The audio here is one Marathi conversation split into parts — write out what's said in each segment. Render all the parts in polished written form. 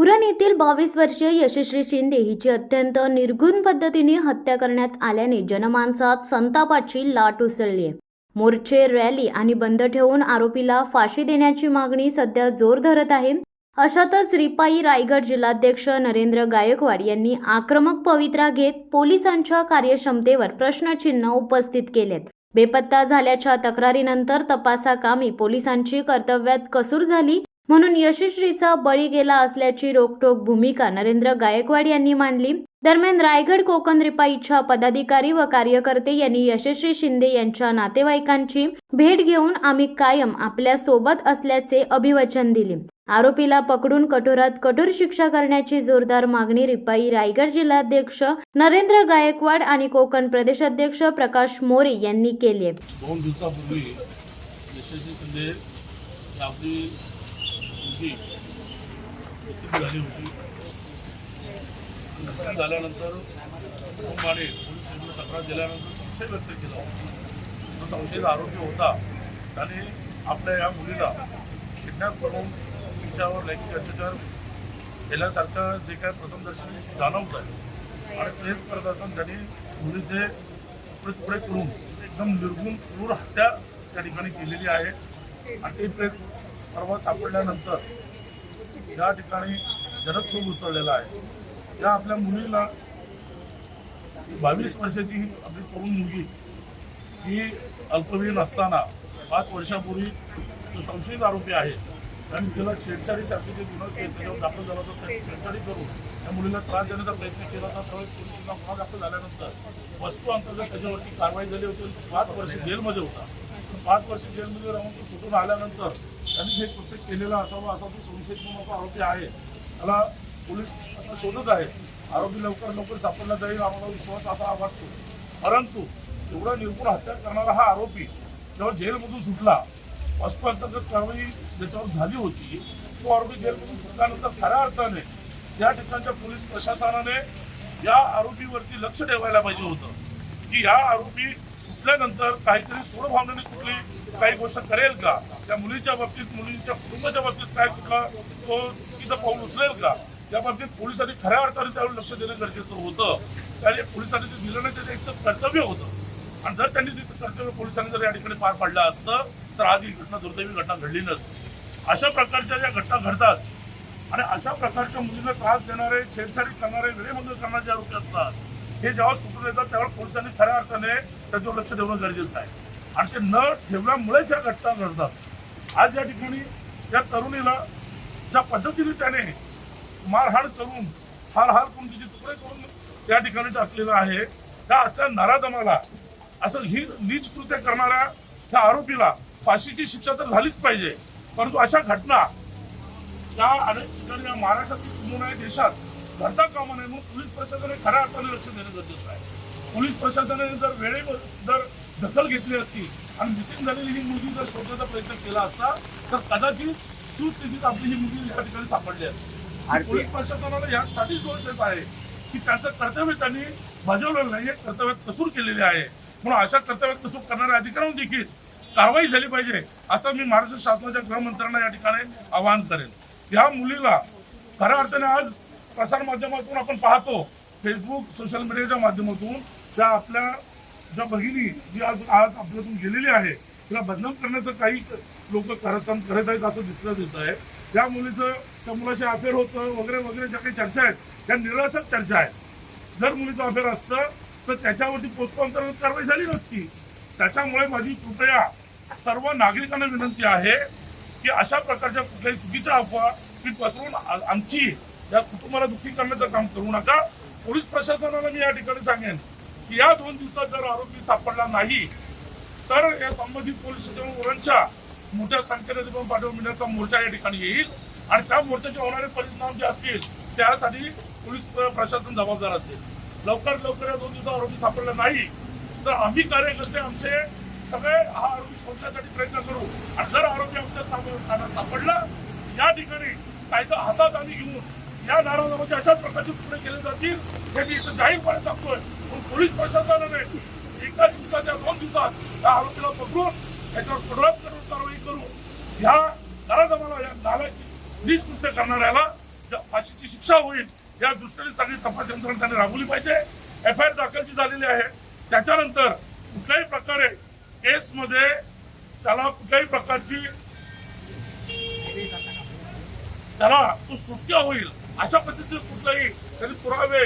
उरण येथील 22 वर्षीय यशस्वी शिंदे हिची अत्यंत निर्घृण पद्धतीने हत्या करण्यात आल्याने जनमानसात संतापाची लाट उसळली आहे। मोर्चे, रॅली आणि बंद ठेवून आरोपीला फाशी देण्याची मागणी सध्या जोर धरत आहे। अशातच रिपाई रायगड जिल्हाध्यक्ष नरेंद्र गायकवाड यांनी आक्रमक पवित्रा घेत पोलिसांच्या कार्यक्षमतेवर प्रश्नचिन्ह उपस्थित केलेत। बेपत्ता झाल्याच्या तक्रारीनंतर तपासाकामी पोलिसांची कर्तव्यात कसूर झाली म्हणून यशस्वीचा बळी गेला असल्याची रोखठोक भूमिका नरेंद्र गायकवाड यांनी मांडली। दरम्यान रायगड कोकण रिपाईच्या पदाधिकारी व कार्यकर्ते यांनी यशस्वी शिंदे यांच्या नातेवाईकांची भेट घेऊन आम्ही कायम आपल्या सोबत असल्याचे अभिवचन दिले। आरोपीला पकडून कठोरात कठोर शिक्षा करण्याची जोरदार मागणी रिपाई रायगड जिल्हाध्यक्ष नरेंद्र गायकवाड आणि कोकण प्रदेशाध्यक्ष प्रकाश मोरे यांनी केली। 2 दिवसापूर्वी यशस्वी शिंदे आपली एसीपी झाली होती। एसीपी झाल्यानंतर पोलीस तक्रार दिल्यानंतर संशय व्यक्त केला होता। तो संशयित आरोपी होता त्याने आपल्या या मुलीला किडनॅप करून तिच्यावर लैंगिक अत्याचार केल्यासारखं जे काय प्रथमदर्शनी जाणवत आहे आणि तेच करत असताना त्यांनी मुलीचे तुकडे करून एकदम निर्घृण क्रूर हत्या त्या ठिकाणी केलेली आहे। आणि ते प्रेत परवा सापडल्यानंतर या ठिकाणी जनक्षोभ उसळलेला आहे। या आपल्या मुलीला 22 वर्षाची आपली तरुण मुलगी ही अल्पवयीन असताना 5 वर्षापूर्वी जो संशयित आरोपी आहे त्यांनी तिला छेडछाडीसारखे जे गुन्हा त्याच्यावर दाखल झाला होता त्या छेडछाडी करून त्या मुलीला त्रास देण्याचा प्रयत्न केला होता। त्यावेळेस पोलिसांना गुन्हा दाखल झाल्यानंतर वस्तू अंतर्गत त्याच्यावरती कारवाई झाली होती। 5 वर्ष जेलमध्ये होता। 5 वर्ष जेलमध्ये राहून तो सुटून आल्यानंतर त्यांनी हे कृत्य केलेला असावा असा जो संशयित म्हणून आरोपी आहे त्याला पोलीस आता शोधत आहे। आरोपी लवकर सापडला जाईल आम्हाला विश्वास असा वाटतो। परंतु एवढा निर्घृण हत्या करणारा हा आरोपी जेव्हा जेलमधून सुटला, वस्तू अंतर्गत कारवाई ज्याच्यावर झाली होती, तो आरोपी जेलमधून सुटल्यानंतर खऱ्या अर्थाने या ठिकाणच्या पोलीस प्रशासनाने या आरोपीवरती लक्ष ठेवायला पाहिजे होतं की या आरोपी सुटल्यानंतर काहीतरी सोडभावनेने कुठली काही गोष्ट करेल का, त्या मुलीच्या बाबतीत मुलीच्या कुटुंबाच्या बाबतीत काय कुठला तो चुकीचं पाऊल उचलेल का, या बाबतीत पोलिसांनी खऱ्या अर्थाने त्यावर लक्ष देणं गरजेचं होतं। त्याने पोलिसांनी ते दिलं नाही, त्याचं एक कर्तव्य होतं। आणि जर त्यांनी तिचं कर्तव्य पोलिसांनी जर या ठिकाणी पार पाडलं असतं तर आज ही घटना दुर्दैवी घटना घडली नसती। अशा प्रकारच्या ज्या घटना घडतात आणि अशा प्रकारच्या मुलींना त्रास देणारे, छेडछाडी करणारे, वेळेमध्ये करणारे जे आरोपी असतात हे जेव्हा सुटून येतात त्यावेळेस पोलिसांनी खऱ्या अर्थाने त्याच्यावर लक्ष देणं गरजेचं आहे। आणि ते न ठेवल्यामुळेच या घटना घडतात। आज या ठिकाणी या तरुणीला ज्या पद्धतीने त्याने मारहाण करून हार करून तिचे तुकडे करून त्या ठिकाणी टाकलेलं आहे, त्या असल्या नराधमाला असं ही नीच कृत्य करणाऱ्या त्या आरोपीला फाशीची शिक्षा तर झालीच पाहिजे। परंतु अशा घटना या अनेक ठिकाणी या महाराष्ट्रातील नमुना देशात घडता कामा नये म्हणून पोलीस प्रशासनाने खऱ्या अर्थाने लक्ष देणं गरजेचं आहे। पोलीस प्रशासनाने जर वेळेवर जर दखल घेतली असती आणि मिसिंग झालेली ही मुलगी जर शोधण्याचा प्रयत्न केला असता तर कदाचित सुस्थितीत आपली ही मुलगी या ठिकाणी सापडली असती। पोलीस प्रशासनाला यासाठी जोर देत आहे की त्यांचं कर्तव्य त्यांनी बजावलेलं नाही, कर्तव्यात कसूर केलेली आहे। म्हणून अशा कर्तव्यात कसूर करणाऱ्या अधिकाऱ्यांवर देखील कारवाई झाली पाहिजे असं मी महाराष्ट्र शासनाच्या गृहमंत्र्यांना या ठिकाणी आवाहन करेन। या मुलीला खऱ्या अर्थाने आज प्रसार माध्यमातून आपण पाहतो, फेसबुक सोशल मीडियाच्या माध्यमातून त्या आपल्या ज्या भगिनी जी आज आपल्यातून गेलेली आहे तिला बदनाम करण्याचं काही लोक कारस्थान करत आहेत असं दिसण्यात येत आहे। त्या मुलीचं त्या मुलाशी अफेअर होतं वगैरे वगैरे ज्या काही चर्चा आहेत त्या निरर्थक चर्चा आहेत। जर मुलीचं अफेअर असतं तर त्याच्यावरती पोस्को अंतर्गत कारवाई झाली नसती। त्याच्यामुळे माझी कृपया सर्व नागरिकांना विनंती आहे की अशा प्रकारच्या कुठल्याही चुकीच्या अफवा की पसरून आणखी या कुटुंबाला दुःखी करण्याचं काम करू नका। पोलीस प्रशासनाला मी या ठिकाणी सांगेन की या 2 दिवसात जर आरोपी सापडला नाही तर या संबंधित पोलीस स्टेशन उरणच्या मोठ्या संख्येने पाठवण्याचा मोर्चा या ठिकाणी येईल आणि त्या मोर्चाचे होणारे परिणाम जे असतील त्यासाठी पोलीस प्रशासन जबाबदार असेल। लवकर या 2 दिवसात आरोपी सापडला नाही तर आम्ही कार्यकर्ते आमचे सगळे हा आरोपी शोधण्यासाठी प्रयत्न करू आणि जर आरोपी आमच्या सापडला या ठिकाणी कायदा हातात आम्ही घेऊन या नाराजमाच्या अशाच प्रकारचे तुकडे केले जातील हे मी इथं जाहीरपणे सांगतोय। पण पोलीस प्रशासनाने एका दिवसाच्या 2 दिवसात त्या आरोपीला पकडून त्याच्यावर कठोरात कारवाई करू, ह्या नाराजमाला या नालायक नीच कृत्य करणाऱ्याला फाशीची शिक्षा होईल या दृष्टीने सगळी तपास यंत्रणा त्यांनी राबवली पाहिजे. FIR दाखल जी झालेली आहे त्याच्यानंतर कुठल्याही प्रकारे केसमध्ये त्याला कुठल्याही प्रकारची त्याला तो सुटका होईल अशा पद्धतीने कुठलाही त्यांनी पुरावे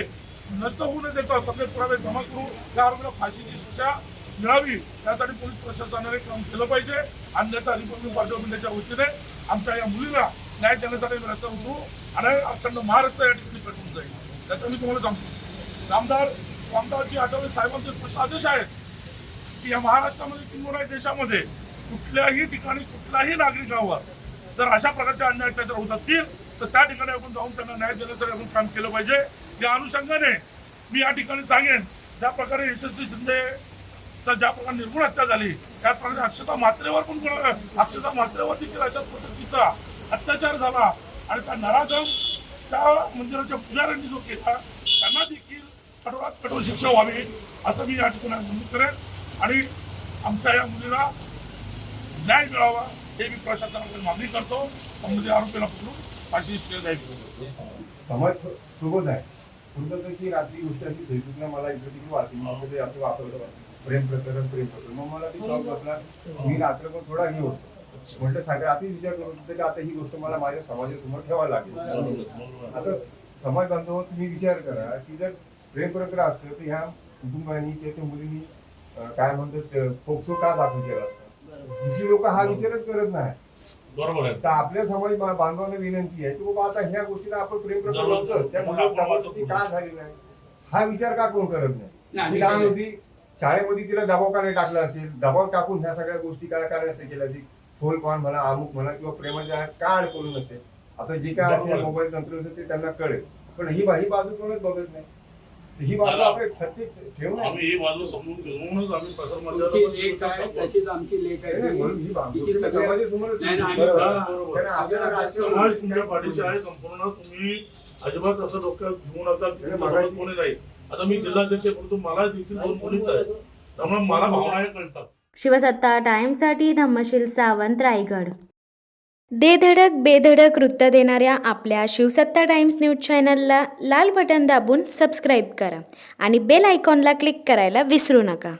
नष्ट होऊ न देता सगळे पुरावे जमा करून त्या आरोपीला फाशीची शिक्षा मिळावी यासाठी पोलीस प्रशासनाने काम केलं पाहिजे. अन्यथा रिपब्लिक पार्टी ऑफ इंडियाच्या वतीने आमच्या या मुलीला न्याय देण्यासाठी रस्त्यावर उतरू आणि अखंड महाराष्ट्र या ठिकाणी पेटून जाईल. त्याचं मी तुम्हाला सांगतो. रामदासजी आठवले साहेबांचे स्पष्ट आदेश आहेत की या महाराष्ट्रामध्ये किंवा देशामध्ये कुठल्याही ठिकाणी कुठल्याही नागरिकावर जर अशा प्रकारचे अन्याय अत्याचार होत असतील तर त्या ठिकाणी आपण जाऊन त्यांना न्याय देण्यासाठी आपण काम केलं पाहिजे. या अनुषंगाने मी या ठिकाणी सांगेन ज्या प्रकारे यशस्वी शिंदे ज्या प्रकारे निर्गुण हत्या झाली त्याचप्रकारे अक्षता म्हात्रेवर देखील अशाच पद्धतीचा अत्याचार झाला आणि त्या नराधम त्या मंदिराच्या पुजाऱ्यांनी जो केला त्यांना देखील कठोरात कठोर शिक्षा व्हावी असं मी या ठिकाणी नमूद करेन आणि आमच्या या मुलीला न्याय मिळावा हे मी प्रशासनाकडे मागणी करतो. संबंधित आरोपीला पकडून फाशी शिक्षा द्यावी. समाज सोबत आहे पुढची रात्री गोष्ट अशी फेसबुकला मला इकडे तिकडे वाचली असं वापरलं प्रेम प्रकरण मग मला ते शॉक बसला. मी रात्रभर थोडा हे होतो म्हटलं सगळ्या आधी विचार करत होते की आता ही गोष्ट मला माझ्या समाजासमोर ठेवावी लागेल. आता समाज बांधव तुम्ही विचार करा की जर प्रेम प्रकरण असतं तर ह्या कुटुंबांनी किंवा त्या मुलींनी काय म्हणतात पोक्सो का दाखल केला असता. दुसरी लोक हा विचारच करत नाही. बरोबर आहे. तर आपल्या समाज बांधवांना विनंती आहे की बाबा आता ह्या गोष्टीला आपण प्रेम प्रकरण लावतो त्यामुळे का झाली नाही हा विचार का कोण करत नाही. ती लहान होती शाळेमध्ये तिला दबाव का नाही टाकला असेल दबाव टाकून ह्या सगळ्या गोष्टी काय करायला केल्या ती फोन कॉन म्हणा अमुक म्हणा किंवा प्रेमाच्या का अडकवून नसेल. आता जे काय असेल मोबाईल तंत्र असेल ते त्यांना कळेल पण ही बाजू कोणच बघत नाही. ही बाजू आपण सत्य ठेवून आम्ही ही बाजू समजून घेऊनच आम्ही प्रसार तुमच्या पाठीशी आहे संपूर्ण. तुम्ही अजिबात असं डोक्यात घेऊन आता कोणी नाही. आता मी जिल्हाध्यक्ष परंतु मला देखील 2 मुलीच आहेत त्यामुळे मला भावना कळतात. शिवसत्ता टाइम्ससाठी धम्मशील सावंत, रायगड. दे धडक बेधडक वृत्त देणाऱ्या आपल्या शिवसत्ता टाइम्स न्यूज चॅनलला लाल बटन दाबून सबस्क्राईब करा आणि बेल आयकॉनला क्लिक करायला विसरू नका.